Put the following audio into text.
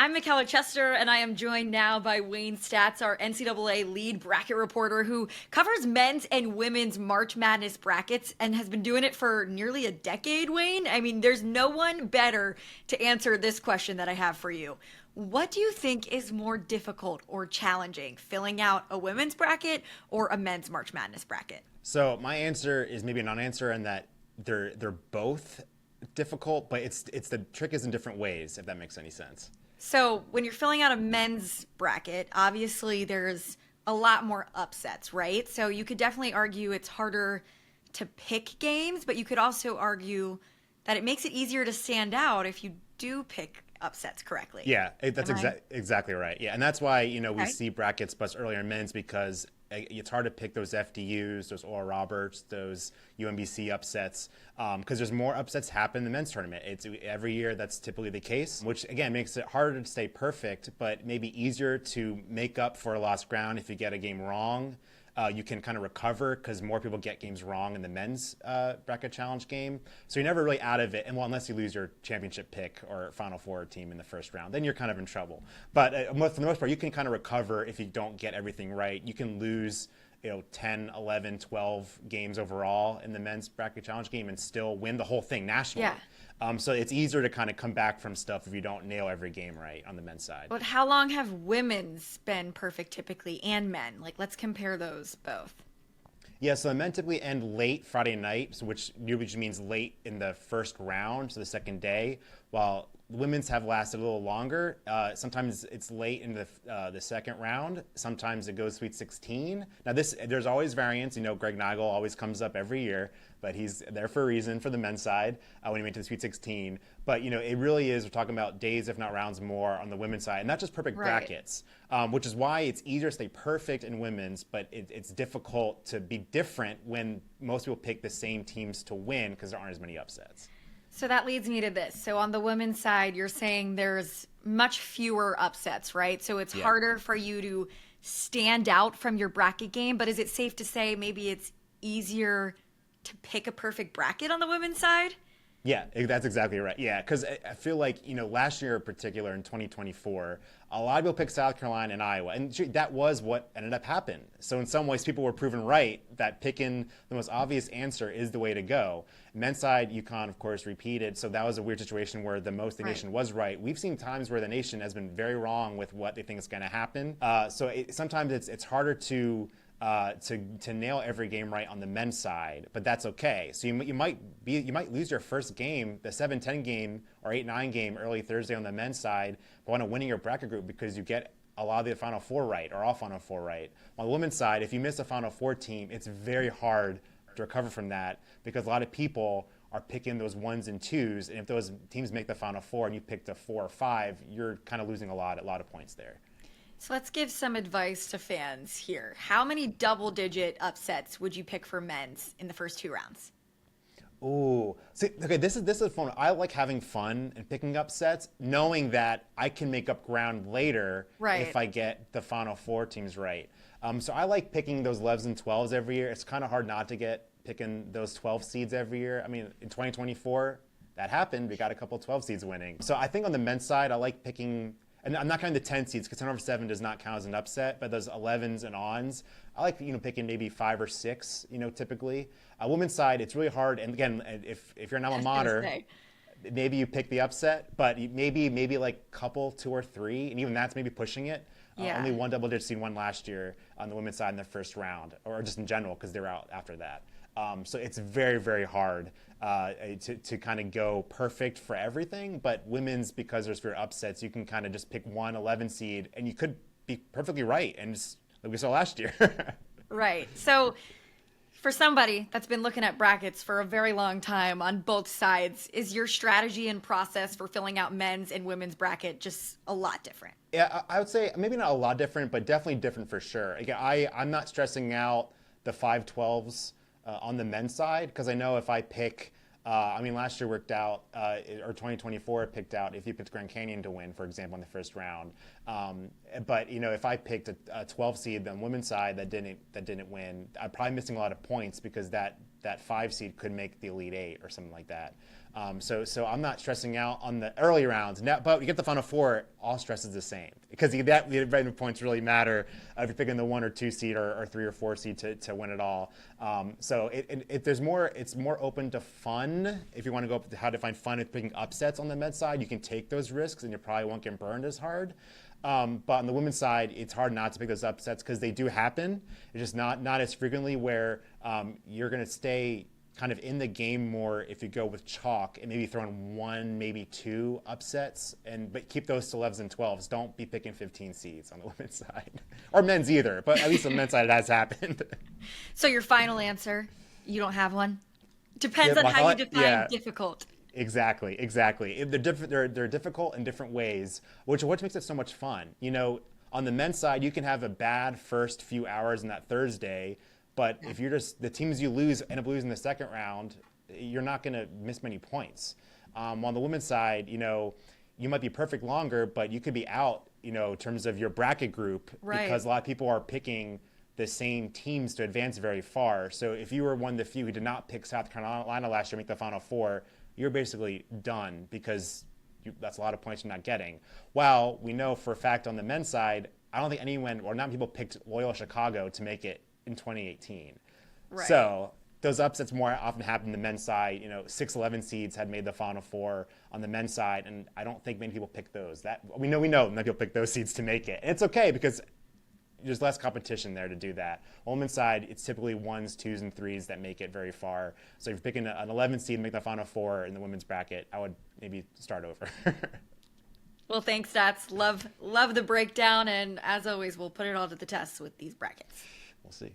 I'm Michaela Chester, and I am joined now by Wayne Staats, our NCAA lead bracket reporter who covers men's and women's March Madness brackets and has been doing it for nearly a decade, Wayne. I mean, there's no one better to answer this question that I have for you. What do you think is more difficult or challenging, filling out a women's bracket or a men's March Madness bracket? So my answer is maybe a non-answer in that they're both difficult, but it's the trick is in different ways, if that makes any sense. So when you're filling out a men's bracket, obviously there's a lot more upsets, right? So you could definitely argue it's harder to pick games, but you could also argue that it makes it easier to stand out if you do pick upsets correctly. Yeah, that's Am I exactly right. Yeah, and that's why we okay? see brackets bust earlier in men's because it's hard to pick those FDUs, those Oral Roberts, those UMBC upsets because there's more upsets happen in the men's tournament. It's every year that's typically the case, which again makes it harder to stay perfect, but maybe easier to make up for lost ground if you get a game wrong. You can kind of recover because more people get games wrong in the men's bracket challenge game. So you're never really out of it, and well, unless you lose your championship pick or Final Four team in the first round, then you're kind of in trouble. But for the most part, you can kind of recover if you don't get everything right. You can lose 10, 11, 12 games overall in the men's bracket challenge game and still win the whole thing nationally. Yeah. So it's easier to kind of come back from stuff if you don't nail every game right on the men's side. But how long have women's been perfect typically and men? Like, let's compare those both. Yeah, so the men typically end late Friday night, so which usually means late in the first round, so the second day, while women's have lasted a little longer. Sometimes it's late in the second round. Sometimes it goes Sweet 16. Now there's always variance. Greg Nigel always comes up every year, but he's there for a reason for the men's side when he went to the Sweet 16. But it really is, we're talking about days, if not rounds, more on the women's side, and not just perfect Right. brackets, which is why it's easier to stay perfect in women's, but it's difficult to be different when most people pick the same teams to win because there aren't as many upsets. So that leads me to this. So on the women's side, you're saying there's much fewer upsets, right? So it's Yeah. harder for you to stand out from your bracket game, but is it safe to say maybe it's easier to pick a perfect bracket on the women's side? Yeah, that's exactly right. Yeah, because I feel like, last year in particular in 2024, a lot of people picked South Carolina and Iowa, and that was what ended up happening. So in some ways, people were proven right that picking the most obvious answer is the way to go. Men's side, UConn, of course, repeated, so that was a weird situation where the Right. nation was right. We've seen times where the nation has been very wrong with what they think is going to happen. Sometimes it's harder to nail every game right on the men's side, but that's okay. So you might lose your first game, the 7-10 game or 8-9 game early Thursday on the men's side, but on winning your bracket group because you get a lot of the Final Four right or all Final Four right. On the women's side, if you miss a Final Four team, it's very hard to recover from that because a lot of people are picking those ones and twos, and if those teams make the Final Four and you picked a 4 or 5, you're kind of losing a lot of points there. So let's give some advice to fans here. How many double-digit upsets would you pick for men's in the first two rounds? Ooh, see, okay, this is fun. I like having fun and picking upsets, knowing that I can make up ground later Right. if I get the Final Four teams right. So I like picking those 11s and 12s every year. It's kind of hard not to get picking those 12 seeds every year. I mean, in 2024, that happened. We got a couple 12 seeds winning. So I think on the men's side, I like picking, and I'm not counting the 10 seeds because 10 over 7 does not count as an upset, but those 11s and ons, I like picking maybe 5 or 6, typically. Women's side, it's really hard. And again, if you're an alma mater, maybe you pick the upset, but maybe like couple 2 or 3, and even that's maybe pushing it. Yeah. Only one double-digit seed won last year on the women's side in the first round, or just in general because they were out after that. So it's very, very hard to kind of go perfect for everything. But women's, because there's fewer upsets, you can kind of just pick one 11 seed, and you could be perfectly right, and just like we saw last year. Right. So for somebody that's been looking at brackets for a very long time on both sides, is your strategy and process for filling out men's and women's bracket just a lot different? Yeah, I would say maybe not a lot different, but definitely different for sure. Again, I'm not stressing out the 5-12s on the men's side because I know if I pick, last year worked out, or 2024 picked out if you picked Grand Canyon to win, for example, in the first round. But if I picked a 12 seed on the women's side that didn't win, I'm probably missing a lot of points because that 5 seed could make the Elite Eight or something like that. So I'm not stressing out on the early rounds. Now, but you get the Final Four, all stress is the same because the event points really matter if you're picking the 1 or 2 seed or 3 or 4 seed to win it all. So there's more. It's more open to fun. If you want to go up to how to find fun with picking upsets on the men's side, you can take those risks and you probably won't get burned as hard. But on the women's side, it's hard not to pick those upsets because they do happen. It's just not as frequently where you're going to stay kind of in the game more if you go with chalk and maybe throw in 1, maybe 2 upsets, but keep those to 11s and 12s. Don't be picking 15 seeds on the women's side or men's either, but at least on the men's side it has happened. So your final answer, you don't have one? Depends on how you define difficult. Exactly. They're difficult in different ways, which makes it so much fun. On the men's side, you can have a bad first few hours in that Thursday, but if you're the teams you end up losing the second round, you're not going to miss many points. On the women's side, you might be perfect longer, but you could be out, in terms of your bracket group because a lot of people are picking the same teams to advance very far. So if you were one of the few who did not pick South Carolina last year to make the Final Four, you're basically done because that's a lot of points you're not getting. While we know for a fact on the men's side, I don't think anyone or not people picked Loyola Chicago to make it in 2018. Right. So those upsets more often happen on the men's side. 6-11 seeds had made the Final Four on the men's side, and I don't think many people pick those. That we know many people pick those seeds to make it. And it's okay because there's less competition there to do that. On the women's side, it's typically 1s, 2s, and 3s that make it very far. So if you're picking an 11 seed to make the Final Four in the women's bracket, I would maybe start over. Well, thanks, Stats. Love the breakdown, and as always, we'll put it all to the test with these brackets. We'll see.